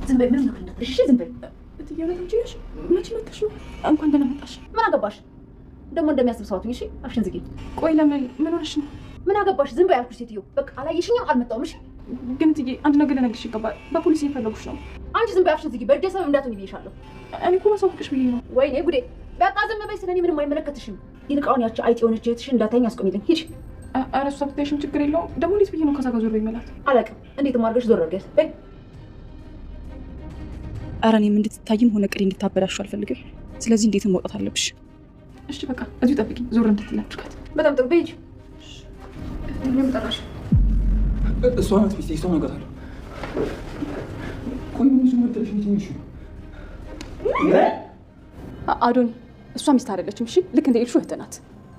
ዝም በይ ምንም ነገር እንዳትልሽ እሺ ዝም በይ እትዬው ነው እንጂ መቼ መጣሽ ነው እንኳን ደህና መጣሽ ምን አገባሽ ደግሞ እንደሚያስብ ሰው አትሁኝ እሺ አፍሽን ዝጊ ቆይ ለምን ምን ሆነሽ ነው ምን አገባሽ ዝም በይ አልኩሽ ሴትዮ በቃ አላየሽኝም አልመጣሁም እሺ ግን እትዬ አንድ ነገር ልነግርሽ ይገባል በፖሊስ እየፈለጉሽ ነው አንቺ ዝም በይ አፍሽን ዝጊ በደሰብ እንዳትሆኝ ብዬሻለሁ እኔ እኮ ማሳወቅሽ ብዬሽ ነው ወይኔ ጉዴ በቃ ዝም በይ ስለኔ ምንም አይመለከትሽም ይልቃውን ያቺ አይጥ የሆነች እህትሽ እንዳታኝ አስቆሚልኝ ሂጂ ኧረ እሷ ብታይሽም ችግር የለውም ደግሞ እንዴት ብዬሽ ነው ከዛ ጋር ዞር ይመላት አላውቅም እንዴት ማድረግሽ ዞር አድርገሽ በይ ኧረ እኔም እንድትታይም ሆነ ቅሪ እንድታበላሽው አልፈልግም ስለዚህ እንዴትም መውጣት አለብሽ እሺ በቃ እዚሁ ጠብቂኝ ዞር እንድትላችሁት በጣም ጥሩ በይ ምንም ጠራሽ እሷ ናት ሚስቴ እሷ ነግራታለሁ ቆይ ምን ይዞ መጥተሽ ነው ትንሽ አዶኒ እሷ ሚስት አይደለችም እሺ ልክ እንደ ኤልሹ እህት ናት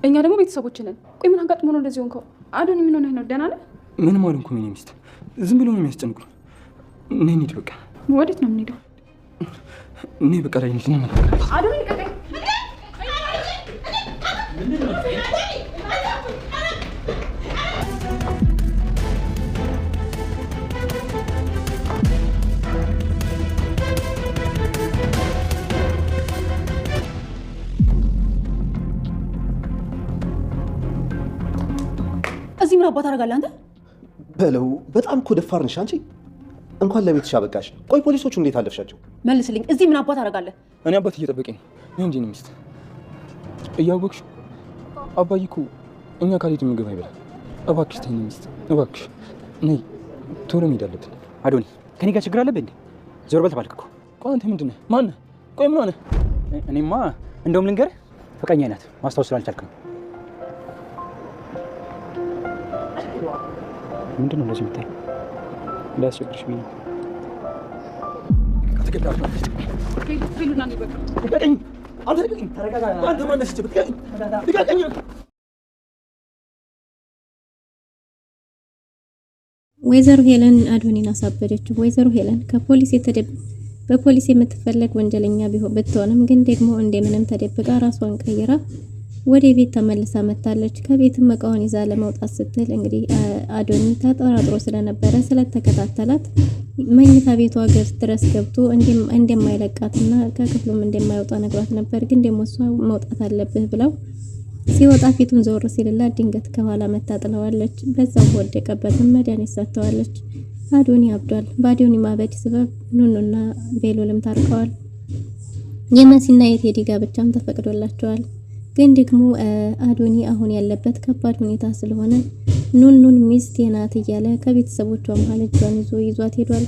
እኛ ደግሞ ቤተሰቦች ነን ቆይ ምን አጋጥሞ ነው እንደዚህ ሆንከው አዶኒ ምን ሆነህ ነው ደህና ነህ ምንም አልሆንኩም የእኔ ሚስት ዝም ብሎ ነው የሚያስጨንቁኝ ነይ እንሂድ በቃ ወዴት ነው የምንሄደው ነይ በቃ ላይ እንሂድ እንመጣለን አዶኒ ልቀቀኝ እዚህ ምን አባት አደርጋለህ አንተ በለው በጣም እኮ ደፋር ነሽ አንቺ እንኳን ለቤትሽ አበቃሽ ቆይ ፖሊሶቹ እንዴት አለፍሻቸው መልስልኝ እዚህ ምን አባት አደርጋለህ እኔ አባት እየጠበቀኝ ነው እንጂ ነው ሚስት እያወቅሽ አባዬ እኮ እኛ ካልሄድን ምግብ አይበላም እባክሽ ተይኝ ሚስት እባክሽ ነይ ቶሎ መሄድ አለብን አዶኒ ከኔ ጋር ችግር አለብህ እንዴ ዞር በል ተባልክ እኮ ቆይ አንተ ምንድን ነህ ማነህ ቆይ ምን ሆነህ እኔማ እንደውም ልንገርህ ፍቅረኛዬ ናት ማስታወስ ስላልቻልክ ነው ምንድን ነው እንደዚህ የምታየው እንዳያስቸግርሽ ብዬ ወይዘሮ ሄለን አዶኒን አሳበደችው ወይዘሮ ሄለን በፖሊስ የምትፈለግ ወንጀለኛ ብትሆንም ግን ደግሞ እንደምንም ተደብቃ ራሷን ቀይራ ወደ ቤት ተመልሳ መጣለች ከቤትም እቃውን ይዛ ለመውጣት ስትል እንግዲህ አዶኒ ተጠራጥሮ ስለነበረ ስለተከታተላት መኝታ ቤቷ ድረስ ገብቶ እንደማይለቃትና ከክፍሉም እንደማይወጣ ነግሯት ነበር ግን ደግሞ እሷ መውጣት አለብህ ብለው ሲወጣ ፊቱን ዘወር ሲልላት ድንገት ከኋላ መታጥለዋለች በዛው ወደቀበትም መድኃኒት ሰጥተዋለች አዶኒ አብዷል በአዶኒ ማበድ ሰበብ ኑኑና ቤሎልም ታርቀዋል የመሲና የቴዲ ጋብቻም ተፈቅዶላቸዋል ግን ደግሞ አዶኒ አሁን ያለበት ከባድ ሁኔታ ስለሆነ ኑኑን ሚስቴ ናት እያለ ከቤተሰቦቿ መሃል እጇን ይዟት ሄዷል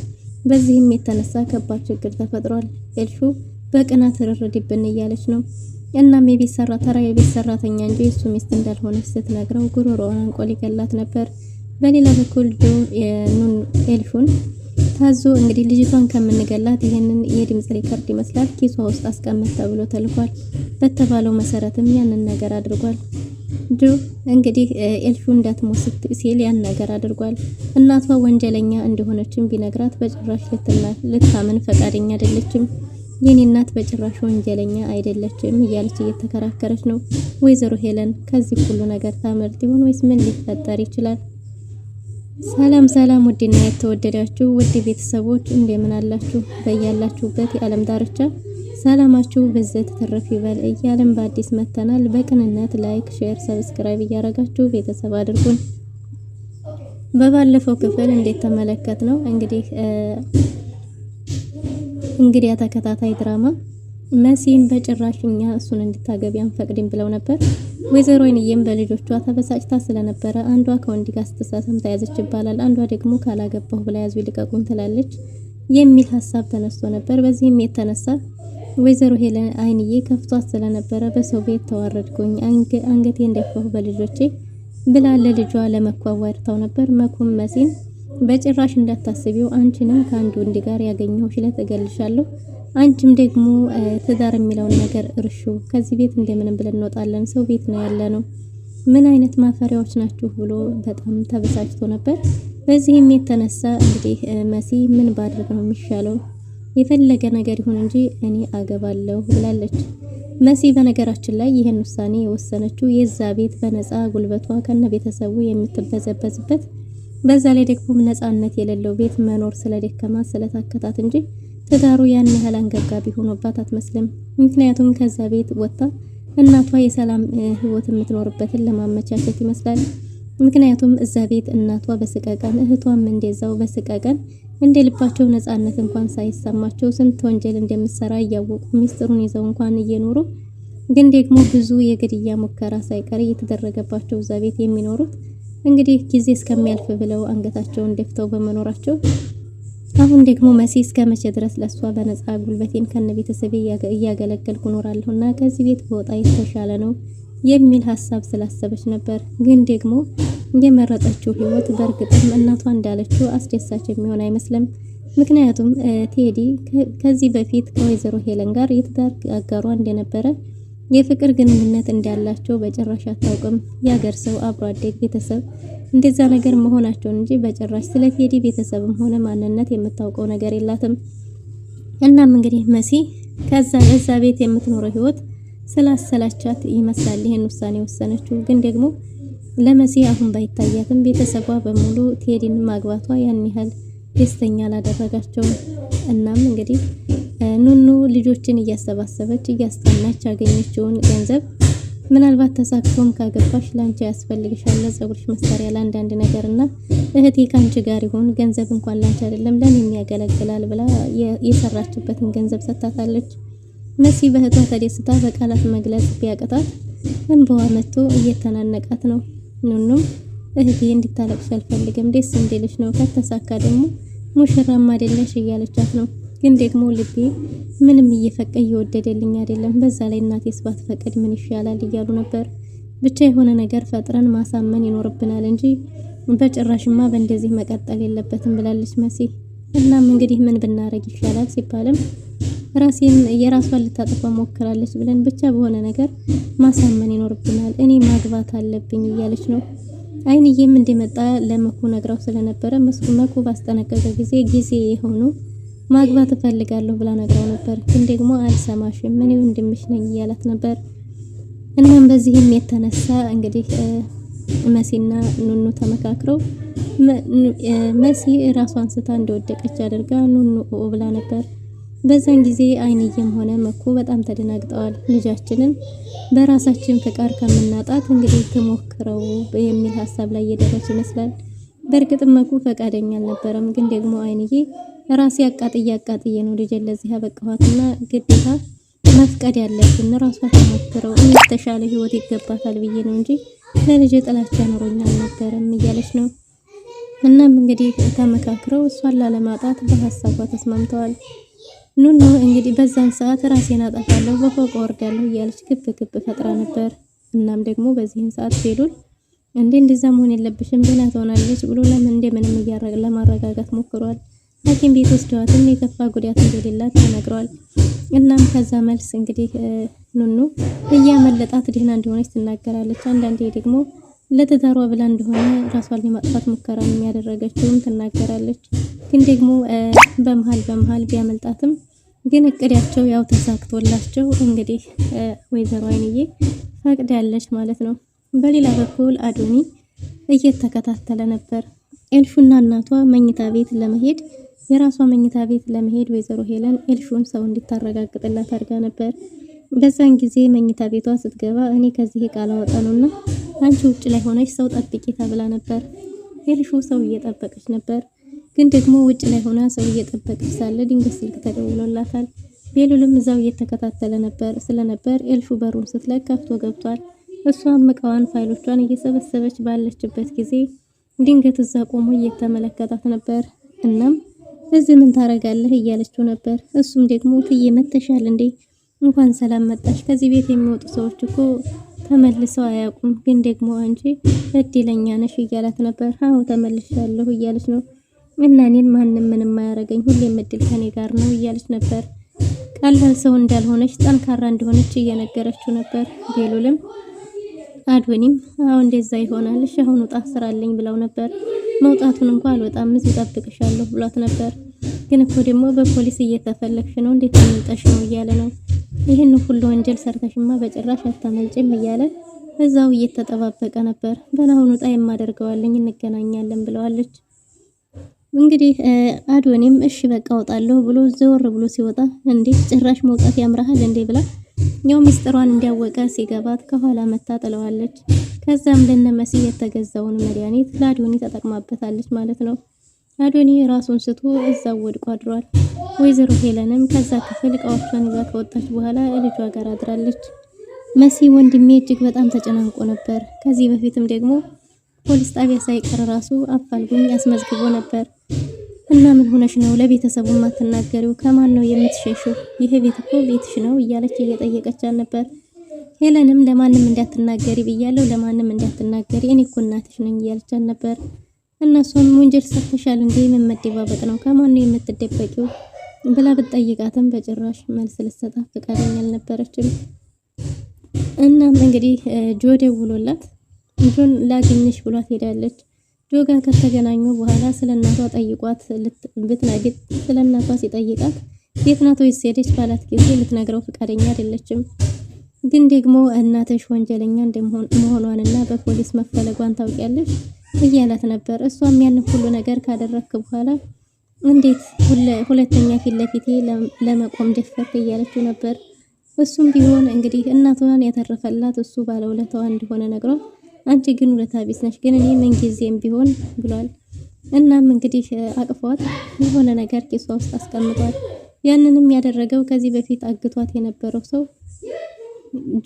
በዚህም የተነሳ ከባድ ችግር ተፈጥሯል ኤልሹ በቅናት ርርድብን እያለች ነው እናም የቤት ሰራተኛ እንጂ እሱ ሚስት እንዳልሆነች ስትነግረው ጉሮሮዋን አንቆ ሊገላት ነበር በሌላ በኩል የኑን ኤልሹን ታዞ እንግዲህ ልጅቷን ከምንገላት ይሄንን የድምጽ ሪከርድ ይመስላል ኪሷ ውስጥ አስቀምጥ ተብሎ ተልኳል በተባለው መሰረትም ያንን ነገር አድርጓል እንግዲህ ኤልሹ እንዳትሞት ሲል ያን ነገር አድርጓል እናቷ ወንጀለኛ እንደሆነችም ቢነግራት በጭራሽ ልታምን ፈቃደኛ አይደለችም የኔ እናት በጭራሽ ወንጀለኛ አይደለችም እያለች እየተከራከረች ነው ወይዘሮ ሄለን ከዚህ ሁሉ ነገር ታመልጥ ይሆን ወይስ ምን ሊፈጠር ይችላል ሰላም ውድና የተወደዳችሁ ውድ ቤተሰቦች እንደምን አላችሁ በእያላችሁበት የዓለም ዳርቻ ሰላማችሁ በዘት ተረፍ ይበል እያልን በአዲስ መተናል በቅንነት ላይክ ሼር ሰብስክራይብ እያረጋችሁ ቤተሰብ አድርጉን በባለፈው ክፍል እንደተመለከት ነው እንግዲህ ተከታታይ ድራማ መሲን በጭራሽኛ እሱን እንድታገቢ አንፈቅድም ብለው ነበር ወይዘሮ ወይንዬም በልጆቿ ተበሳጭታ ስለነበረ አንዷ ከወንድ ጋር ስትሳሳም ተያዘች ይባላል አንዷ ደግሞ ካላገባሁ ብላ ያዙ ይልቀቁኝ ትላለች የሚል ሐሳብ ተነስቶ ነበር በዚህም የተነሳ ወይዘሮ ሄለን አይንዬ ከፍቷት ስለነበረ በሰው ቤት ተዋረድኩኝ አንገቴ እንደፈሁ በልጆቼ ብላ ለልጇ ለመኳዋርታው ነበር መኩም መሲን በጭራሽ እንዳታስቢው አንቺንም ከአንዱ ወንድ ጋር ያገኘሁሽ ለተገልሻለሁ አንቺም ደግሞ ትዳር የሚለውን ነገር እርሹ ከዚህ ቤት እንደምንም ብለን እንወጣለን ሰው ቤት ነው ያለነው ምን አይነት ማፈሪያዎች ናችሁ ብሎ በጣም ተበሳጭቶ ነበር በዚህም የተነሳ እንግዲህ መሲ ምን ባድርግ ነው የሚሻለው የፈለገ ነገር ይሁን እንጂ እኔ አገባለሁ ብላለች መሲ በነገራችን ላይ ይሄን ውሳኔ የወሰነችው የዛ ቤት በነፃ ጉልበቷ ከነ ቤተሰቡ የምትበዘበዝበት በዛ ላይ ደግሞ ነፃነት የሌለው ቤት መኖር ስለደከማ ስለታከታት እንጂ ትዳሩ ያን ያህል አንገብጋቢ ሆኖባት አትመስልም። ምክንያቱም ከዛ ቤት ወጣ እናቷ የሰላም ህይወት የምትኖርበትን ለማመቻቸት ይመስላል። ምክንያቱም እዛ ቤት እናቷ በስቃቀን እህቷም እንደዛው በስቃቀን እንደ ልባቸው ነፃነት እንኳን ሳይሰማቸው ስንት ወንጀል እንደምትሰራ እያወቁ ሚስጥሩን ይዘው እንኳን እየኖሩ ግን ደግሞ ብዙ የግድያ ሙከራ ሳይቀር እየተደረገባቸው እዛ ቤት የሚኖሩት እንግዲህ ጊዜ እስከሚያልፍ ብለው አንገታቸውን ደፍተው በመኖራቸው አሁን ደግሞ መሲ እስከመቼ ድረስ ለሷ በነፃ ጉልበቴን ከነቤተሰቤ እያገለገልኩ እኖራለሁና ከዚህ ቤት በወጣ የተሻለ ነው የሚል ሐሳብ ስላሰበች ነበር። ግን ደግሞ የመረጠችው ህይወት በእርግጥም እናቷ እንዳለችው አስደሳች የሚሆን አይመስልም። ምክንያቱም ቴዲ ከዚህ በፊት ከወይዘሮ ሄለን ጋር የትዳር አጋሯ እንደነበረ የፍቅር ግንኙነት እንዳላቸው በጭራሽ አታውቅም። ያገር ሰው አብሮ አደግ ቤተሰብ እንደዛ ነገር መሆናቸውን እንጂ በጭራሽ ስለ ቴዲ ቤተሰብም ሆነ ማንነት የምታውቀው ነገር የላትም። እናም እንግዲህ መሲ ከዛ ቤት የምትኖረው ህይወት ስላሰላቻት ይመስላል ይሄን ውሳኔ ወሰነችው። ግን ደግሞ ለመሲ አሁን ባይታያትም ቤተሰቧ በሙሉ ቴዲን ማግባቷ ያን ያህል ደስተኛ አላደረጋቸውም። እናም እንግዲህ ኑኑ ልጆችን እያሰባሰበች እያስጠናች ያገኘችውን ገንዘብ ምናልባት ተሳክቶም ካገባሽ ላንቺ ያስፈልግሻል ለጸጉርሽ መሳሪያ ለአንዳንድ ነገርና እህቴ ካንቺ ጋር ይሁን ገንዘብ እንኳን ላንቺ አይደለም ለኔም ያገለግላል ብላ የሰራችበትን ገንዘብ ሰጥታታለች። መሲ በእህቷ ተደስታ በቃላት መግለጽ ቢያቀታት እንባዋ መጥቶ እየተናነቃት ነው። ኑኑም እህቴ እንድታለቅሽ አልፈልግም ደስ እንዲልሽ ነው ከተሳካ ደግሞ ሙሽራም አይደለሽ እያለቻት ነው። ግን ደግሞ ልቤ ምንም እየወደደልኝ አይደለም በዛ ላይ እናቴስ ባትፈቅድ ምን ይሻላል እያሉ ነበር። ብቻ የሆነ ነገር ፈጥረን ማሳመን ይኖርብናል እንጂ በጭራሽማ በእንደዚህ መቀጠል የለበትም ብላለች መሲ። እናም እንግዲህ ምን ብናረግ ይሻላል ሲባልም ራሴን የራሷን ልታጠፋ ሞክራለች ብለን ብቻ በሆነ ነገር ማሳመን ይኖርብናል እኔ ማግባት አለብኝ እያለች ነው። አይንዬም እንደመጣ ለመኩ ነግራው ስለነበረ መኩ ባስጠነቀቀ ጊዜ የሆኑ ማግባት እፈልጋለሁ ብላ ነግራው ነበር። ግን ደግሞ አልሰማሽም ምን ወንድምሽ ነኝ እያላት ነበር። እናም በዚህም የተነሳ እንግዲህ መሲና ኑኑ ተመካክረው መሲ ራሷን ስታ እንደወደቀች አድርጋ ኑኑ ብላ ነበር። በዛን ጊዜ አይንዬም ሆነ መኩ በጣም ተደናግጠዋል። ልጃችንን በራሳችን ፍቃድ ከምናጣት እንግዲህ ተሞክረው የሚል ሐሳብ ላይ እየደረሰ ይመስላል። በእርግጥ መኩ ፈቃደኛ አልነበረም። ግን ደግሞ አይንዬ ራሴ አቃጥዬ ነው ልጅ ለዚህ ያበቃኋትና ግዴታ መፍቀድ ያለብን ራሷ ተሞክረው የተሻለ ህይወት ይገባታል ብዬ ነው እንጂ ለልጅ ጥላቻ ኖሮኛ አልነበረም እያለች ነው። እናም እንግዲህ ተመካክረው እሷን ላለማጣት በሐሳቧ ተስማምተዋል። ኑኑ እንግዲህ በዛን ሰዓት ራሴን አጠፋለሁ በፎቅ ወርዳለሁ እያለች ክብ ፈጥራ ነበር። እናም ደግሞ በዚህን ሰዓት ቤሉል እንደዛ መሆን የለብሽም ገና ትሆናለች ብሎ ምንም ለማረጋጋት ሞክሯል። ሐኪም ቤት ወስደዋትም የከፋ ጉዳት እንደሌላት ተነግሯል። እናም ከዛ መልስ እንግዲህ ኑኑ እያመለጣት ደህና እንደሆነች ትናገራለች። አንዳንዴ ደግሞ ለትዳሯ ብላ እንደሆነ ራሷን ለማጥፋት ሙከራ የሚያደርገችውም ትናገራለች። ግን ደግሞ በመሃል ቢያመልጣትም ግን እቅዳቸው ያው ተሳክቶላቸው እንግዲህ ወይዘሮ አይንዬ ፈቅዳለች ማለት ነው። በሌላ በኩል አዶኒ እየተከታተለ ነበር። ኤልሹና እናቷ መኝታ ቤት ለመሄድ የራሷ መኝታ ቤት ለመሄድ ወይዘሮ ሄለን ኤልሹን ሰው እንድታረጋግጥላት አድርጋ ነበር። በዛን ጊዜ መኝታ ቤቷ ስትገባ እኔ ከዚህ ቃል አወጣ ነውና አንቺ ውጭ ላይ ሆነሽ ሰው ጠብቂ ተብላ ነበር። ኤልሹ ሰው እየጠበቀች ነበር። ግን ደግሞ ውጭ ላይ ሆና ሰው እየጠበቀች ሳለ ድንገት ስልክ ተደውሎላታል። ቤሉልም እዛው እየተከታተለ ስለነበር ኤልሹ በሩን ስትለቅ ከፍቶ ገብቷል። እሷም እቃዋን ፋይሎቿን እየሰበሰበች ባለችበት ጊዜ ድንገት እዛ ቆሞ እየተመለከታት ነበር። እናም እዚህ ምን ታረጋለህ እያለችው ነበር። እሱም ደግሞ ትዬ መተሻል እንዴ እንኳን ሰላም መጣሽ። ከዚህ ቤት የሚወጡ ሰዎች እኮ ተመልሰው አያውቁም። ግን ደግሞ አንቺ እድለኛ ነሽ እያላት ነበር። አዎ ተመልሻለሁ እያለች ነው። እና እኔን ማንም ምንም አያረገኝ ሁሌም እድል ከኔ ጋር ነው እያለች ነበር። ቀላል ሰው እንዳልሆነች ጠንካራ እንደሆነች እየነገረችው ነበር። ቤሉልም አዶኒም አዎ እንደዛ ይሆናል እሺ አሁን ወጣ ስራልኝ ብለው ነበር። መውጣቱን እንኳን አልወጣም እዚህ እጠብቅሻለሁ ብሏት ነበር። ግን እኮ ደግሞ በፖሊስ እየተፈለግሽ ነው እንዴት ተመልጠሽ ነው እያለ ነው። ይሄን ሁሉ ወንጀል ሰርተሽማ በጭራሽ አታመልጭም እያለ እዛው እየተጠባበቀ ነበር። በናሁን ወጣ የማደርገዋለኝ እንገናኛለን ብለዋለች። እንግዲህ አዶኒም እሺ በቃ እወጣለሁ ብሎ ዘወር ብሎ ሲወጣ እንዴ ጭራሽ መውጣት ያምራሃል እንዴ ብላ ያው ሚስጥሯን እንዲያወቀ ሲገባት ከኋላ መታ ጥለዋለች። ከዛም ለነመሲ የተገዛውን መድኃኒት ለአዶኒ ተጠቅማበታለች ማለት ነው። አዶኒ ራሱን ስቶ እዛው ወድቆ አድሯል። ወይዘሮ ሄለንም ከዛ ክፍል እቃዎቿን ይዛ ከወጣች በኋላ ልጇ ጋር አድራለች። መሲ ወንድሜ እጅግ በጣም ተጨናንቆ ነበር። ከዚህ በፊትም ደግሞ ፖሊስ ጣቢያ ሳይቀር ራሱ አፋልጉኝ ያስመዝግቦ ነበር እና ምን ሆነሽ ነው ለቤተሰቡ ማትናገሪው? ከማን ነው የምትሸሽው? ይሄ ቤት እኮ ቤትሽ ነው እያለች እየጠየቀቻት ነበር። ሄለንም ለማንም እንዳትናገሪ ብያለሁ፣ ለማንም እንዳትናገሪ እኔ እኮ እናትሽ ነኝ እያለቻት ነበር። እነሱም ወንጀል ሰርተሻል እንዴ? ምን መደባበቅ ነው? ከማን ነው የምትደበቂው ብላ ብትጠይቃትም በጭራሽ መልስ ልትሰጣት ፈቃደኛ አልነበረችም። እናም እንግዲህ ጆ ደውሎላት ጆን ላግኝሽ ብሏት ሄዳለች። ጆ ጋር ከተገናኙ በኋላ ስለናቷ ጠይቋት ብትነግጥ ስለናቷ ሲጠይቃት የት ናት ወይስ ሄደች ባላት ጊዜ ልትነግረው ፈቃደኛ አይደለችም። ግን ደግሞ እናትሽ ወንጀለኛ እንደመሆኗንና በፖሊስ መፈለጓን ታውቂያለሽ እያላት ነበር። እሷም ያን ሁሉ ነገር ካደረክ በኋላ እንዴት ሁለተኛ ፊት ለፊቴ ለመቆም ደፈርክ እያለችው ነበር። እሱም ቢሆን እንግዲህ እናቷን ያተረፈላት እሱ ባለውለታዋ እንደሆነ ነግሯ አንቺ ግን ውለታ ቢስ ነሽ፣ ግን እኔ ምን ጊዜም ቢሆን ብሏል። እናም እንግዲህ አቅፏት የሆነ ነገር ኪሷ ውስጥ አስቀምጧል። ያንንም ያደረገው ከዚህ በፊት አግቷት የነበረው ሰው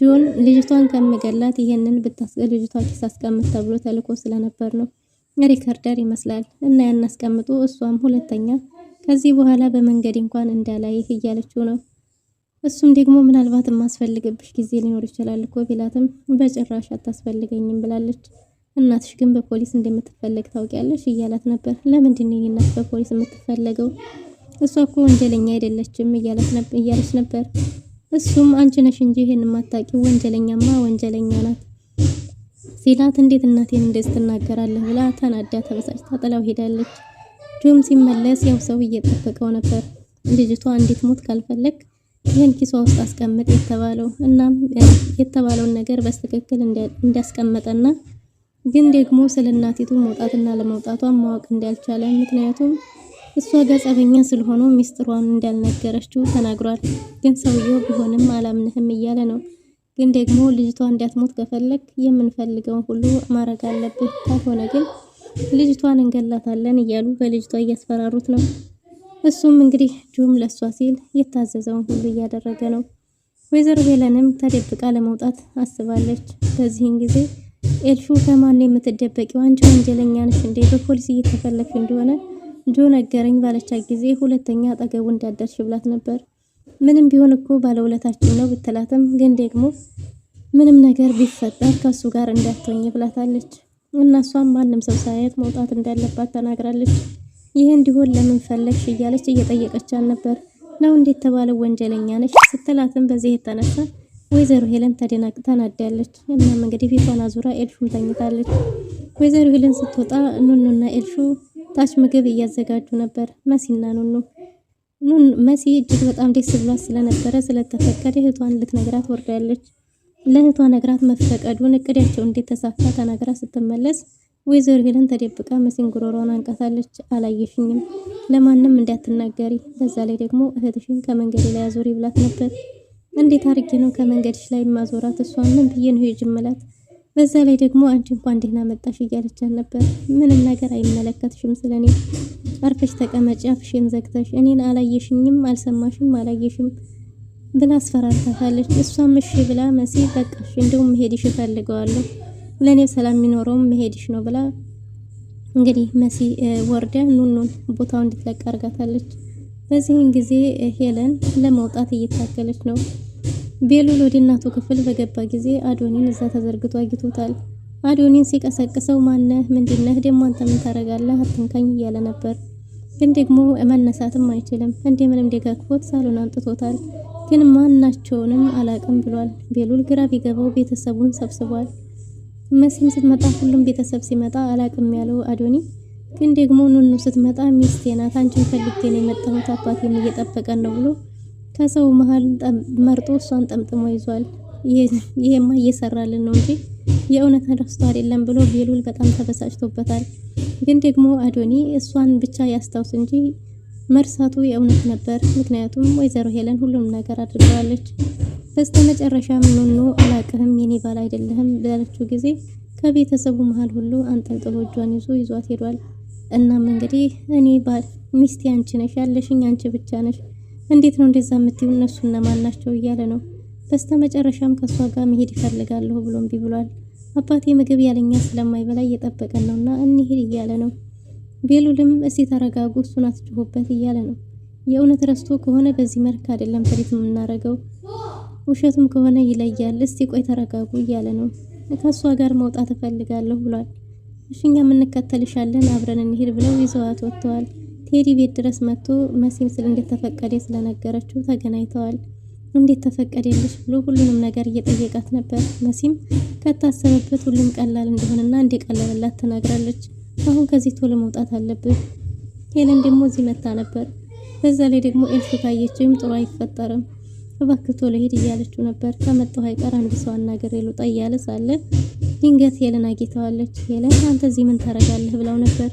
ጆን ልጅቷን ከመገላት ይሄንን ብታስገል ልጅቷ ኪስ አስቀምጥ ተብሎ ተልኮ ስለነበር ነው። ሪከርደር ይመስላል እና ያን አስቀምጦ እሷም ሁለተኛ ከዚህ በኋላ በመንገድ እንኳን እንዳላይህ እያለችው ነው። እሱም ደግሞ ምናልባት የማስፈልግብሽ ጊዜ ሊኖር ይችላል እኮ ቢላትም በጭራሽ አታስፈልገኝም ብላለች። እናትሽ ግን በፖሊስ እንደምትፈለግ ታውቂያለሽ እያላት ነበር። ለምንድን ነው እናት በፖሊስ የምትፈለገው? እሷ እኮ ወንጀለኛ አይደለችም እያለች ነበር። እሱም አንቺ ነሽ እንጂ ይሄን የማታውቂው ወንጀለኛማ ወንጀለኛ ናት ሲላት እንዴት እናቴን እንደዚህ ትናገራለህ ብላ ተናዳ ተበሳጭታ ጥላው ሄዳለች። ጆም ሲመለስ ያው ሰው እየጠበቀው ነበር። ልጅቷ እንዴት ሞት ካልፈለግ ይሄን ኪሷ ውስጥ አስቀምጥ የተባለው እናም የተባለውን ነገር በትክክል እንዲያስቀመጠና ግን ደግሞ ስለ እናቲቱ መውጣትና ለመውጣቷን ማወቅ እንዳልቻለ ምክንያቱም እሷ ገጸበኛ ስለሆነ ሚስጥሯን እንዳልነገረችው ተናግሯል። ግን ሰውየው ቢሆንም አላምንህም እያለ ነው። ግን ደግሞ ልጅቷ እንዳትሞት ከፈለክ የምንፈልገውን ሁሉ ማድረግ አለብህ፣ ካልሆነ ግን ልጅቷን እንገላታለን እያሉ በልጅቷ እያስፈራሩት ነው። እሱም እንግዲህ ጆም ለሷ ሲል የታዘዘውን ሁሉ እያደረገ ነው። ወይዘሮ ሄለንም ተደብቃ ለመውጣት አስባለች። በዚህን ጊዜ ኤልሹ ከማን የምትደበቂው? አንቺ ወንጀለኛ ነሽ እንዴ? በፖሊስ እየተፈለግሽ እንደሆነ ጆ ነገረኝ ባለቻት ጊዜ ሁለተኛ አጠገቡ እንዳደርሽ ብላት ነበር። ምንም ቢሆን እኮ ባለውለታችን ነው ብትላትም ግን ደግሞ ምንም ነገር ቢፈጠር ከሱ ጋር እንዳትሆኝ ብላታለች። እናሷም ማንም ሰው ሳያት መውጣት እንዳለባት ተናግራለች። ይሄ እንዲሆን ለምን ፈለግሽ እያለች እየጠየቀቻት ነበር። ነው እንዴት ተባለው ወንጀለኛ ነሽ ስትላትም በዚህ የተነሳ ወይዘሮ ሄለን ተናዳለች። እናም እንግዲህ ፊቷን አዙራ ኤልሹን ተኝታለች። ወይዘሮ ሄለን ስትወጣ ኑኑና ኤልሹ ታች ምግብ እያዘጋጁ ነበር። መሲና መሲ እጅግ በጣም ደስ ብሏት ስለነበረ ስለተፈቀደ እህቷን ልትነግራት ወርዳለች። ለእህቷ ነግራት መፈቀዱን እቅዳቸው እንዴት ተሳካ ተናግራ ስትመለስ ወይዘሮ ሄለን ተደብቃ መሲን ጉሮሮን አንቀታለች። አላየሽኝም፣ ለማንም እንዳትናገሪ፣ በዛ ላይ ደግሞ እህትሽን ከመንገድ ላይ አዞሪ ብላት ነበር። እንዴት አርጌ ነው ከመንገድሽ ላይ ማዞራት? እሷን ምን ብዬ ነው ይጅምላት? በዛ ላይ ደግሞ አንቺ እንኳን ደህና መጣሽ እያለቻት ነበር። ምንም ነገር አይመለከትሽም ስለኔ፣ አርፈሽ ተቀመጪ፣ አፍሽን ዘግተሽ፣ እኔን አላየሽኝም፣ አልሰማሽም፣ አላየሽም ብላ አስፈራርታታለች። እሷም እሺ ብላ መሲ በቃሽ፣ እንደውም መሄድሽ እፈልገዋለሁ፣ ለኔ ሰላም የሚኖረው መሄድሽ ነው ብላ እንግዲህ መሲ ወርዳ ኑኑን ቦታው እንድትለቅ አርጋታለች። በዚህን ጊዜ ሄለን ለመውጣት እየታገለች ነው። ቤሉል ወደ እናቱ ክፍል በገባ ጊዜ አዶኒን እዛ ተዘርግቶ አግቶታል። አዶኒን ሲቀሰቅሰው ማነህ? ምንድነህ? ደግሞ አንተ ምን ታረጋለህ? አትንካኝ እያለ ነበር። ግን ደግሞ መነሳትም አይችልም። እንደምንም ደጋግፎት ሳሎን አምጥቶታል። ግን ማናቸውንም አላቅም ብሏል። ቤሉል ግራ ቢገባው ቤተሰቡን ሰብስቧል። መሲም ስትመጣ ሁሉም ቤተሰብ ሲመጣ አላቅም ያለው አዶኒ ግን ደግሞ ኑኑ ስትመጣ ሚስቴ ናት፣ አንቺን ፈልጌ ነው የመጣሁት፣ አባቴም እየጠበቀን ነው ብሎ ከሰው መሃል መርጦ እሷን ጠምጥሞ ይዟል። ይሄማ እየሰራልን ነው እንጂ የእውነት ረስቶ አይደለም ብሎ ቤሉል በጣም ተበሳጭቶበታል። ግን ደግሞ አዶኒ እሷን ብቻ ያስታውስ እንጂ መርሳቱ የእውነት ነበር። ምክንያቱም ወይዘሮ ሄለን ሁሉም ነገር አድርገዋለች። በስተመጨረሻም ኑኑ አላቅህም የኔ ባል አይደለህም ባለችው ጊዜ ከቤተሰቡ መሃል ሁሉ አንጠልጥሎ እጇን ይዟት ሄዷል። እናም እንግዲህ እኔ ባል ሚስቴ አንቺ ነሽ ያለሽኝ አንቺ ብቻ ነሽ፣ እንዴት ነው እንደዛ የምትይው? እነሱ እነማን ናቸው እያለ ነው። በስተመጨረሻም ከሷ ጋር መሄድ ይፈልጋለሁ ብሎ እምቢ ብሏል። አባቴ ምግብ ያለኛ ስለማይበላ እየጠበቀን ነውና እንሂድ እያለ ነው። ቤሉልም እስቲ ተረጋጉ እሱን አትጭሁበት እያለ ነው። የእውነት ረስቶ ከሆነ በዚህ መልክ አይደለም ትሪት የምናረገው፣ ውሸቱም ከሆነ ይለያል። እስቲ ቆይ ተረጋጉ እያለ ነው። ከሷ ጋር መውጣት እፈልጋለሁ ብሏል። እሺኛ እንከተልሻለን አብረን እንሂድ ብለው ይዘዋት ወጥተዋል። ቴዲ ቤት ድረስ መጥቶ መሲም እንደተፈቀደ ስለነገረችው ተገናኝተዋል። እንዴት ተፈቀደልሽ ብሎ ሁሉንም ነገር እየጠየቃት ነበር። መሲም ከታሰበበት ሁሉም ቀላል እንደሆነና እንደቀለለላት ተናግራለች። አሁን ከዚህ ቶሎ መውጣት አለብን። ሄለን ደግሞ እዚህ መታ ነበር። በዛ ላይ ደግሞ ኤልሹ ካየችም ጥሩ አይፈጠርም፣ እባክህ ቶሎ ሄድ እያለችው ነበር። ከመጣሁ አይቀር አንድ ሰው አናግሬ ልውጣ እያለ ሳለ ድንገት ሄለን አግኝተዋለች። ሄለን አንተ እዚህ ምን ታረጋለህ ብለው ነበር።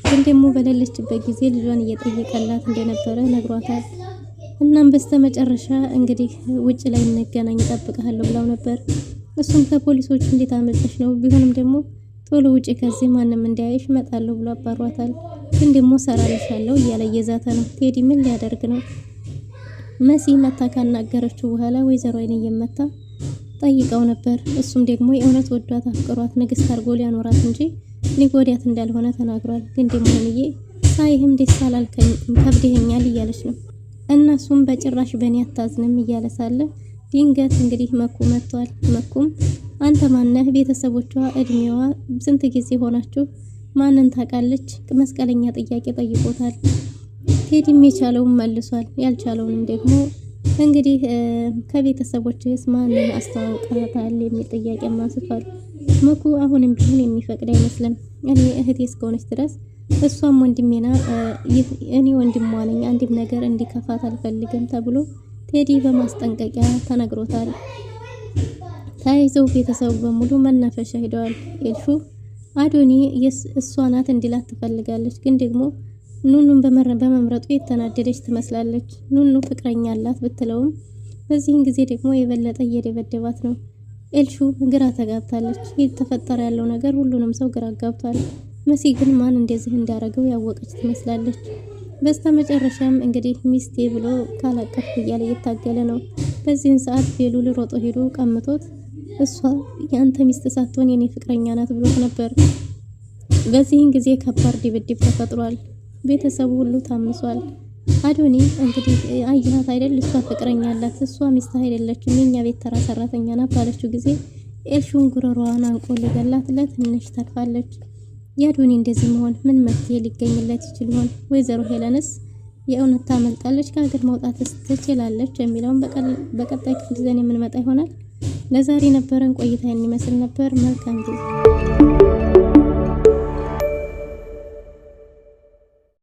ግን ደግሞ በሌለችበት ጊዜ ልጇን እየጠየቀላት እንደነበረ ነግሯታል። እናም በስተመጨረሻ እንግዲህ ውጭ ላይ እንገናኝ እጠብቅሃለሁ ብለው ነበር። እሱም ከፖሊሶች እንዴት አመልጠሽ ነው? ቢሆንም ደግሞ ቶሎ ውጪ ከዚህ ማንም እንዳያይሽ እመጣለሁ ብሎ አባሯታል። ግን ደግሞ ሰራልሻለሁ እያለ እየዛተ ነው። ቴዲ ምን ሊያደርግ ነው? መሲ መታ ካናገረችው በኋላ ወይዘሮ አይን እየመታ ጠይቀው ነበር። እሱም ደግሞ የእውነት ወዷት አፍቅሯት ንግስት አድርጎ ሊያኖራት እንጂ ሊጎዳት እንዳልሆነ ተናግሯል። ግን ደግሞ ሆነዬ ሳይህም ደስ አላልከኝም ከብደኸኛል እያለች ነው። እነሱም በጭራሽ በእኔ አታዝንም እያለ ሳለ ድንገት እንግዲህ መኩ መጥቷል። መኩም አንተ ማነህ? ቤተሰቦቿ እድሜዋ ስንት ጊዜ ሆናችሁ? ማንን ታውቃለች? መስቀለኛ ጥያቄ ጠይቆታል። ቴዲም የቻለውን መልሷል። ያልቻለውንም ደግሞ እንግዲህ ከቤተሰቦችስ ማንን አስተዋውቀታል የሚል ጥያቄ አንስቷል። መኩ አሁንም ቢሆን የሚፈቅድ አይመስልም። እኔ እህቴ እስከሆነች ድረስ እሷም ወንድሜና እኔ ወንድሟ ነኝ፣ አንድም ነገር እንዲከፋት አልፈልግም ተብሎ ቴዲ በማስጠንቀቂያ ተነግሮታል። ተያይዘው ቤተሰቡ በሙሉ መናፈሻ ሄደዋል። ኤልሹ አዶኒ እሷ ናት እንዲላት ትፈልጋለች። ግን ደግሞ ኑኑን በመምረጡ የተናደደች ትመስላለች። ኑኑ ፍቅረኛ አላት ብትለውም በዚህን ጊዜ ደግሞ የበለጠ እየደበደባት ነው። ኤልሹ ግራ ተጋብታለች። የተፈጠረ ያለው ነገር ሁሉንም ሰው ግራ ጋብቷል። መሲ ግን ማን እንደዚህ እንዳረገው ያወቀች ትመስላለች። በስተመጨረሻም እንግዲህ ሚስቴ ብሎ ካላቀፍ እያለ እየታገለ ነው። በዚህን ሰዓት ቤሉል ሮጦ ሄዶ ቀምቶት እሷ ያንተ ሚስት ሳትሆን የኔ ፍቅረኛ ናት ብሎት ነበር። በዚህን ጊዜ ከባድ ድብድብ ተፈጥሯል። ቤተሰቡ ሁሉ ታምሷል። አዶኒ እንግዲህ አያት አይደል እሷ ፍቅረኛ አላት፣ እሷ ሚስት አይደለችም የኛ ቤት ተራ ሰራተኛ ናት ባለችው ጊዜ ኤልሹን ጉሮሮዋን አንቆ ሊገላት ለትንሽ ተርፋለች። የአዶኒ እንደዚህ መሆን ምን መፍትሄ ሊገኝለት ይችል ይሆን? ወይዘሮ ሄለንስ የእውነት ታመልጣለች? ከሀገር መውጣትስ ትችላለች? የሚለውን በቀጣይ ክፍል ይዘን የምንመጣ ይሆናል። ለዛሬ ነበረን ቆይታ የሚመስል ነበር። መልካም ጊዜ